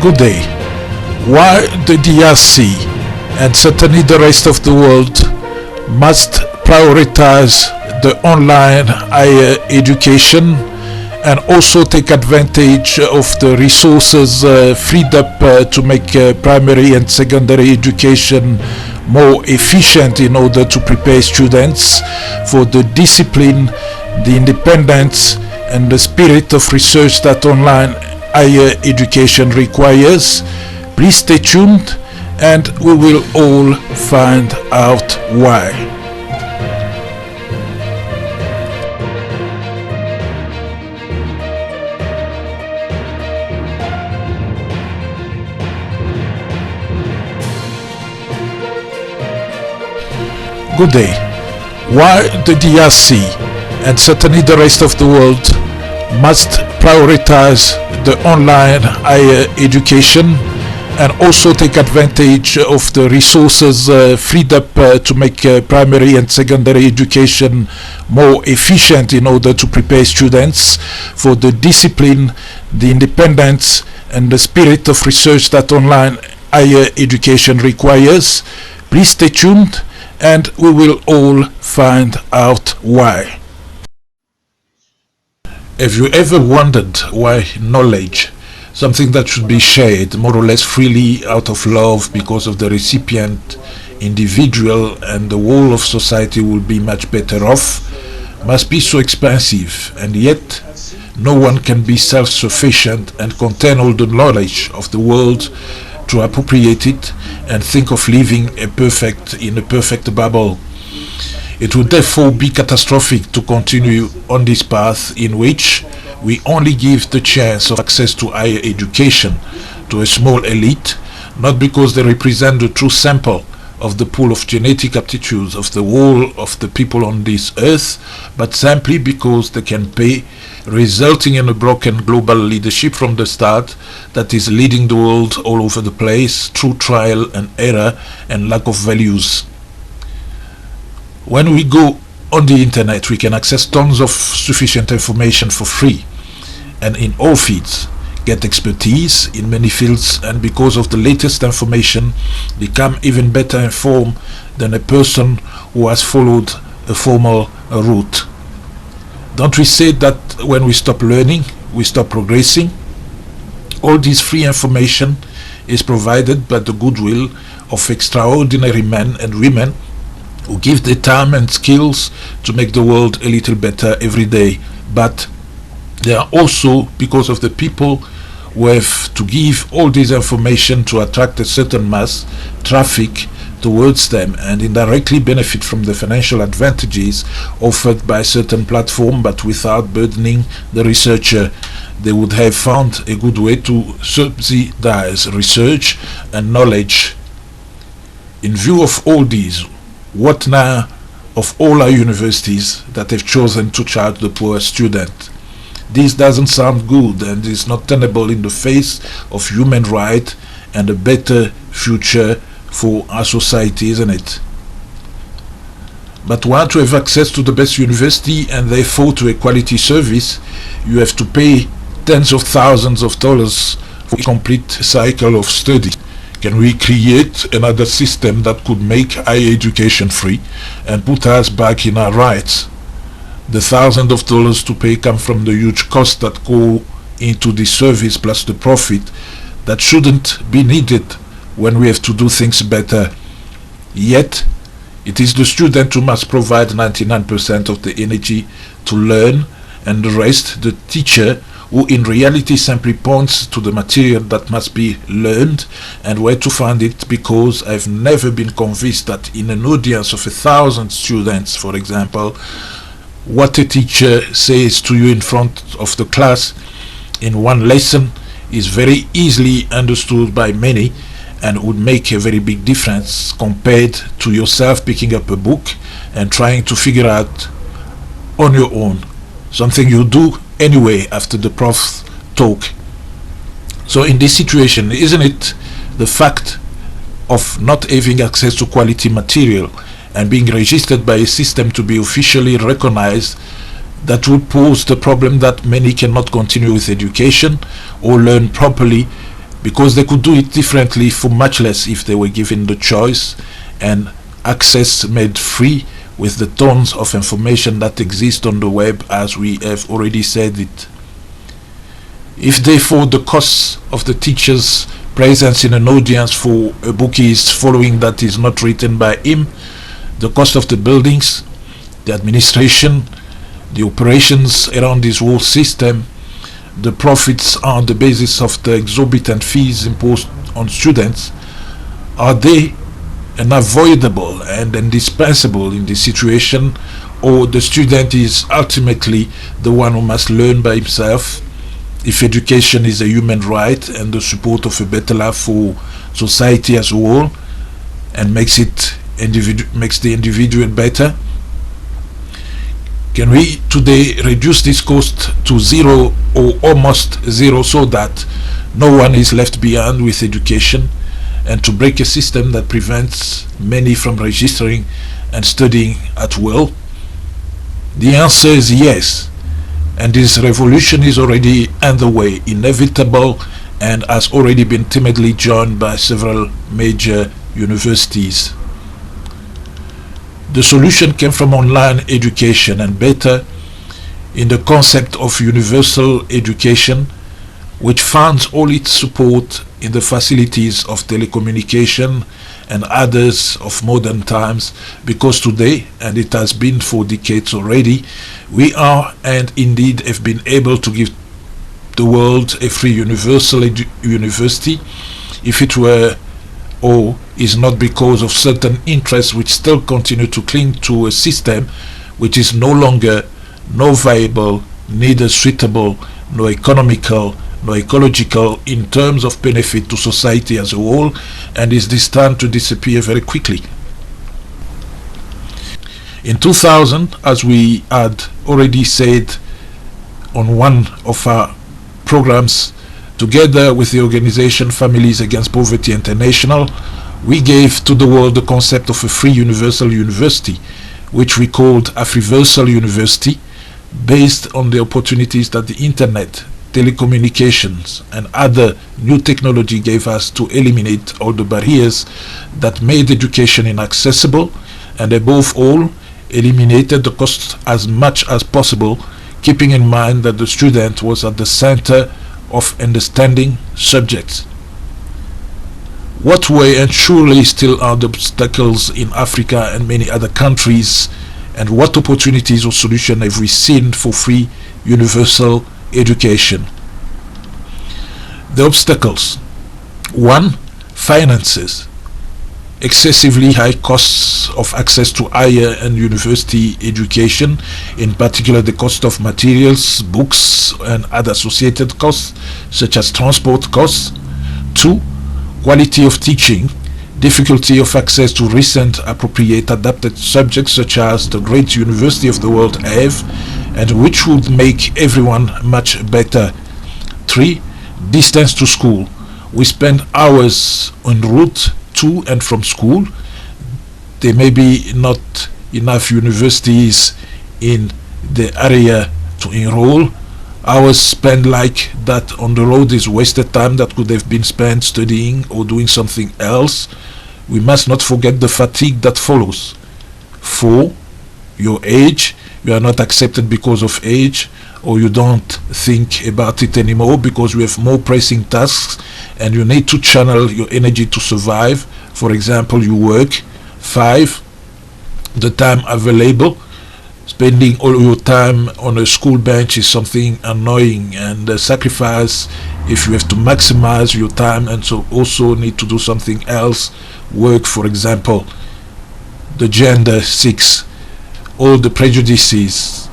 Good day. Why the DRC and certainly the rest of the world must prioritize the online higher education and also take advantage of the resources freed up to make primary and secondary education more efficient in order to prepare students for the discipline, the independence and the spirit of research that online higher education requires. Please stay tuned and we will all find out why. Good day. Why the DRC and certainly the rest of the world must prioritize the online higher education and also take advantage of the resources freed up to make primary and secondary education more efficient in order to prepare students for the discipline, the independence and the spirit of research that online higher education requires. Please stay tuned and we will all find out why. Have you ever wondered why knowledge, something that should be shared more or less freely out of love because of the recipient, individual and the whole of society will be much better off, must be so expensive, and yet no one can be self-sufficient and contain all the knowledge of the world to appropriate it and think of living in a perfect bubble. It would therefore be catastrophic to continue on this path in which we only give the chance of access to higher education to a small elite, not because they represent the true sample of the pool of genetic aptitudes of the whole of the people on this earth, but simply because they can pay, resulting in a broken global leadership from the start that is leading the world all over the place through trial and error and lack of values. When we go on the internet, we can access tons of sufficient information for free and in all fields, get expertise in many fields, and because of the latest information become even better informed than a person who has followed a formal route. Don't we say that when we stop learning, we stop progressing? All this free information is provided by the goodwill of extraordinary men and women who give their time and skills to make the world a little better every day. But they are also because of the people who have to give all this information to attract a certain mass traffic towards them and indirectly benefit from the financial advantages offered by a certain platform, but without burdening the researcher. They would have found a good way to subsidize research and knowledge. In view of all these, what now of all our universities that have chosen to charge the poor student? This doesn't sound good and is not tenable in the face of human rights and a better future for our society, isn't it? But want to have access to the best university and therefore to a quality service, you have to pay tens of thousands of dollars for a complete cycle of study. Can we create another system that could make higher education free and put us back in our rights? The thousands of dollars to pay come from the huge costs that go into this service plus the profit that shouldn't be needed when we have to do things better. Yet, it is the student who must provide 99% of the energy to learn and the rest the teacher, who in reality simply points to the material that must be learned and where to find it, because I've never been convinced that in an audience of 1,000 students, for example, what a teacher says to you in front of the class in one lesson is very easily understood by many and would make a very big difference compared to yourself picking up a book and trying to figure out on your own, something you do anyway after the prof talk. So in this situation, isn't it the fact of not having access to quality material and being registered by a system to be officially recognized that would pose the problem that many cannot continue with education or learn properly because they could do it differently for much less if they were given the choice and access made free with the tons of information that exist on the web, as we have already said it. If therefore the cost of the teacher's presence in an audience for a book is following that is not written by him, the cost of the buildings, the administration, the operations around this whole system, the profits on the basis of the exorbitant fees imposed on students, are they unavoidable and indispensable in this situation, or the student is ultimately the one who must learn by himself, if education is a human right and the support of a better life for society as a whole, and makes the individual better? Can we today reduce this cost to zero or almost zero, so that no one is left behind with education, and to break a system that prevents many from registering and studying at will? The answer is yes, and this revolution is already underway, inevitable, and has already been timidly joined by several major universities. The solution came from online education, and better in the concept of universal education, which finds all its support in the facilities of telecommunication and others of modern times, because today, and it has been for decades already, we are and indeed have been able to give the world a free universal university, if it were or is not because of certain interests which still continue to cling to a system which is no longer nor viable, neither suitable, nor economical, nor ecological in terms of benefit to society as a whole, and is destined to disappear very quickly. In 2000, as we had already said on one of our programs, together with the organization Families Against Poverty International, we gave to the world the concept of a free universal university, which we called Afriversal University, based on the opportunities that the internet, telecommunications, and other new technology gave us to eliminate all the barriers that made education inaccessible, and above all, eliminated the cost as much as possible, keeping in mind that the student was at the center of understanding subjects. What were and surely still are the obstacles in Africa and many other countries, and what opportunities or solutions have we seen for free universal education? The obstacles: 1. Finances. Excessively high costs of access to higher and university education, in particular the cost of materials, books, and other associated costs, such as transport costs. 2. Quality of teaching. Difficulty of access to recent, appropriate, adapted subjects such as the great university of the world have, and which would make everyone much better. 3. Distance to school. We spend hours en route to and from school. There may be not enough universities in the area to enroll. Hours spent like that on the road is wasted time that could have been spent studying or doing something else. We must not forget the fatigue that follows. 4. Your age. You are not accepted because of age, or you don't think about it anymore because you have more pressing tasks and you need to channel your energy to survive. For example, you work. 5. The time available. Spending all your time on a school bench is something annoying and a sacrifice if you have to maximize your time, and so also need to do something else, work for example. The gender. 6. All the prejudices,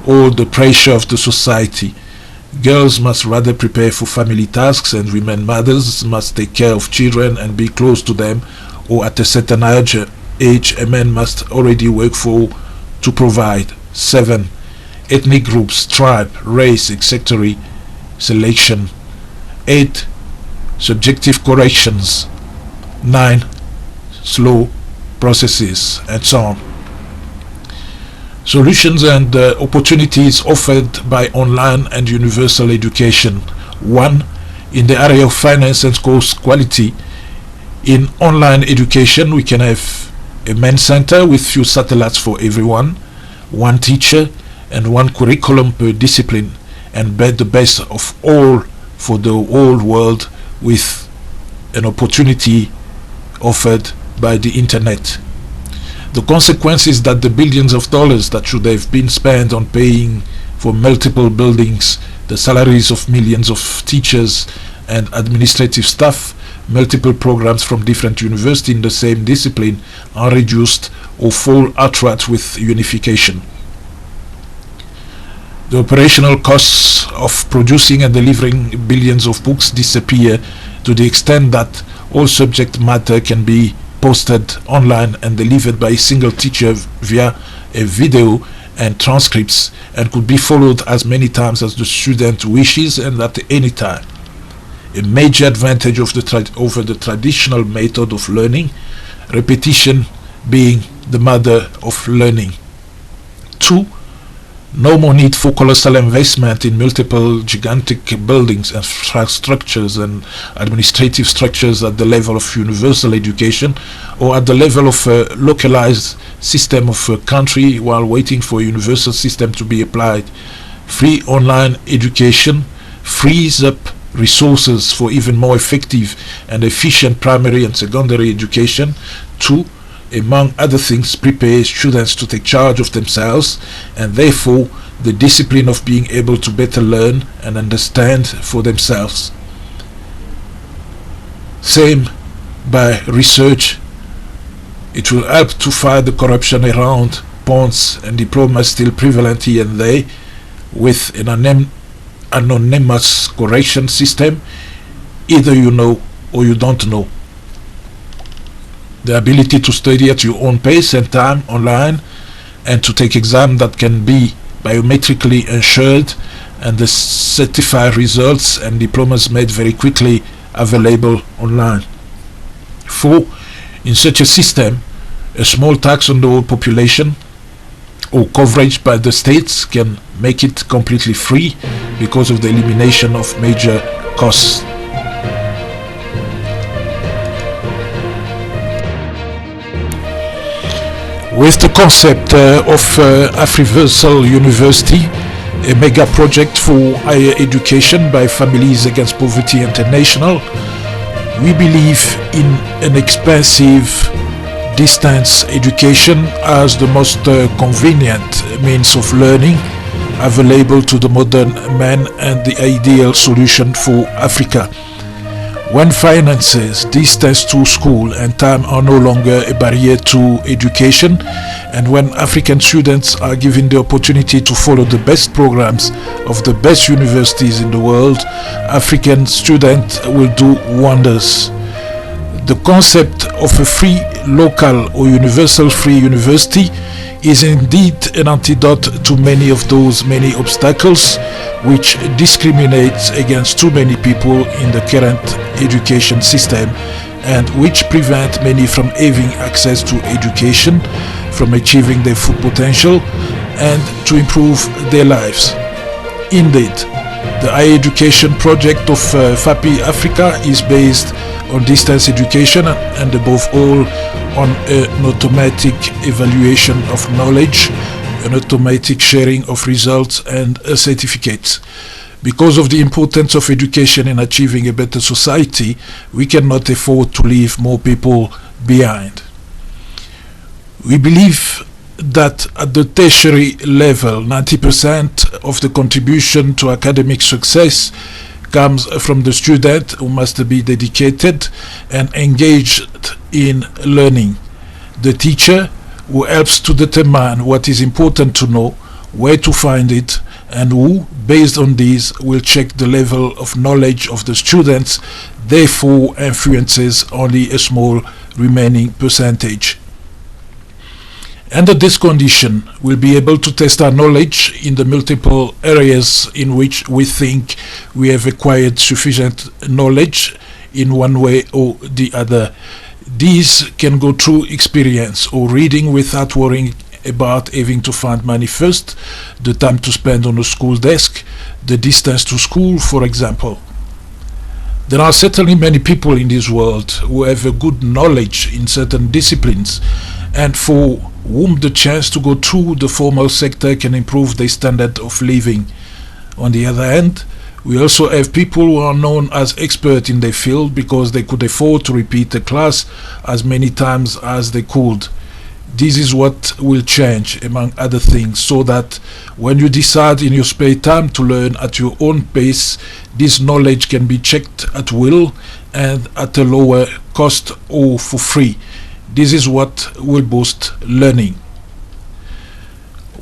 all the pressure of the society. Girls must rather prepare for family tasks, and women mothers must take care of children and be close to them, or at a certain age a man must already work to provide. 7. Ethnic groups, tribe, race, etc. selection. 8. Subjective corrections. 9. Slow processes, and so on. Solutions and opportunities offered by online and universal education. 1. In the area of finance and course quality, in online education, we can have a main center with few satellites for everyone, one teacher, and one curriculum per discipline, and the best of all for the whole world with an opportunity offered by the internet. The consequence is that the billions of dollars that should have been spent on paying for multiple buildings, the salaries of millions of teachers and administrative staff, multiple programs from different universities in the same discipline are reduced or fall outright with unification. The operational costs of producing and delivering billions of books disappear to the extent that all subject matter can be posted online and delivered by a single teacher via a video and transcripts, and could be followed as many times as the student wishes and at any time. A major advantage of over the traditional method of learning, repetition being the mother of learning. 2. No more need for colossal investment in multiple gigantic buildings and structures and administrative structures at the level of universal education or at the level of a localized system of a country while waiting for a universal system to be applied. Free online education frees up resources for even more effective and efficient primary and secondary education. 2. Among other things, prepare students to take charge of themselves and therefore the discipline of being able to better learn and understand for themselves. Same by research. It will help to fight the corruption around bonds and diplomas still prevalent here and there with an anonymous correction system. Either you know or you don't know. The ability to study at your own pace and time online and to take exams that can be biometrically ensured and the certified results and diplomas made very quickly available online. 4. In such a system, a small tax on the whole population or coverage by the states can make it completely free because of the elimination of major costs. With the concept of Afriversal University, a mega project for higher education by Families Against Poverty International, we believe in an expensive distance education as the most convenient means of learning available to the modern man and the ideal solution for Africa. When finances, distance to school and time are no longer a barrier to education, and when African students are given the opportunity to follow the best programs of the best universities in the world, African students will do wonders. The concept of a free local or universal free university is indeed an antidote to many of those many obstacles which discriminates against too many people in the current education system and which prevent many from having access to education, from achieving their full potential and to improve their lives. Indeed, the higher education project of FAPI Africa is based on distance education and above all on an automatic evaluation of knowledge, an automatic sharing of results and certificates. Because of the importance of education in achieving a better society, we cannot afford to leave more people behind. We believe that at the tertiary level, 90% of the contribution to academic success comes from the student, who must be dedicated and engaged in learning. The teacher, who helps to determine what is important to know, where to find it, and who, based on this, will check the level of knowledge of the students, therefore influences only a small remaining percentage. Under this condition, we'll be able to test our knowledge in the multiple areas in which we think we have acquired sufficient knowledge in one way or the other. These can go through experience or reading without worrying about having to find money first, the time to spend on a school desk, the distance to school, for example. There are certainly many people in this world who have a good knowledge in certain disciplines and for whom the chance to go through the formal sector can improve their standard of living. On the other hand, we also have people who are known as experts in their field because they could afford to repeat a class as many times as they could. This is what will change, among other things, so that when you decide in your spare time to learn at your own pace, this knowledge can be checked at will and at a lower cost or for free. This is what will boost learning.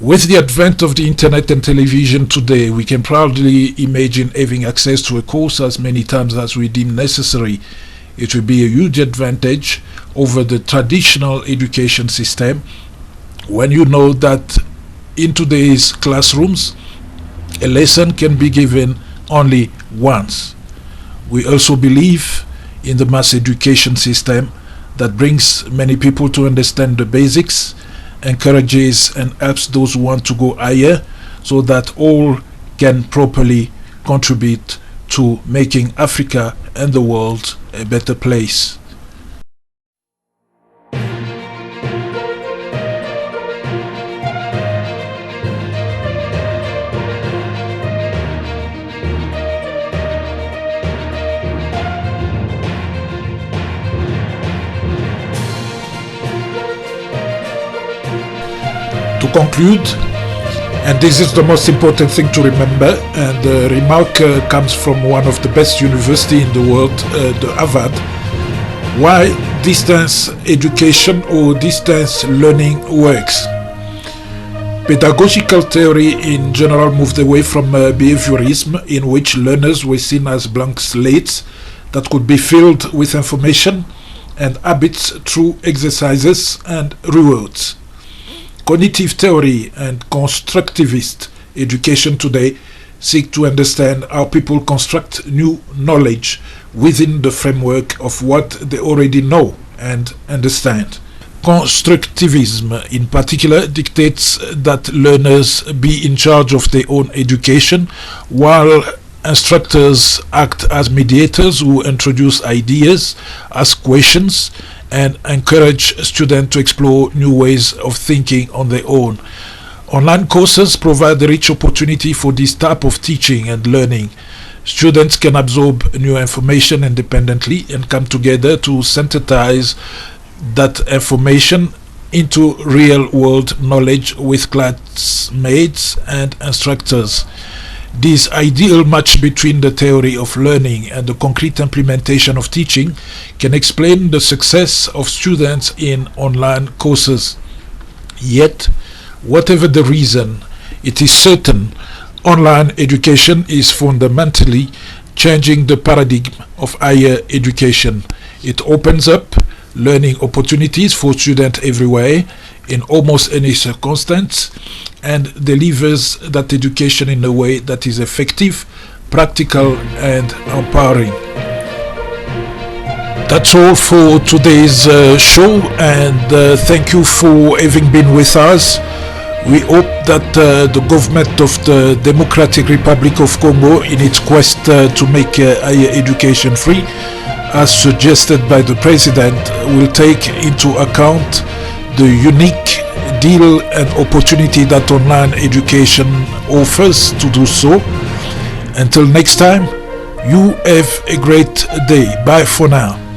With the advent of the internet and television today, we can proudly imagine having access to a course as many times as we deem necessary. It will be a huge advantage over the traditional education system when you know that in today's classrooms a lesson can be given only once. We also believe in the mass education system that brings many people to understand the basics, encourages and helps those who want to go higher so that all can properly contribute to making Africa and the world a better place. To conclude, and this is the most important thing to remember, and the remark comes from one of the best universities in the world, the Harvard, why distance education or distance learning works. Pedagogical theory in general moved away from behaviorism, in which learners were seen as blank slates that could be filled with information and habits through exercises and rewards. Cognitive theory and constructivist education today seek to understand how people construct new knowledge within the framework of what they already know and understand. Constructivism in particular dictates that learners be in charge of their own education, while instructors act as mediators who introduce ideas, ask questions, and encourage students to explore new ways of thinking on their own. Online courses provide a rich opportunity for this type of teaching and learning. Students can absorb new information independently and come together to synthesize that information into real-world knowledge with classmates and instructors. This ideal match between the theory of learning and the concrete implementation of teaching can explain the success of students in online courses. Yet, whatever the reason, it is certain online education is fundamentally changing the paradigm of higher education. It opens up learning opportunities for students everywhere, in almost any circumstance, and delivers that education in a way that is effective, practical, and empowering. That's all for today's show, and thank you for having been with us. We hope that the government of the Democratic Republic of Congo, in its quest to make higher education free, as suggested by the President, will take into account the unique deal and opportunity that online education offers to do so. Until next time, you have a great day. Bye for now.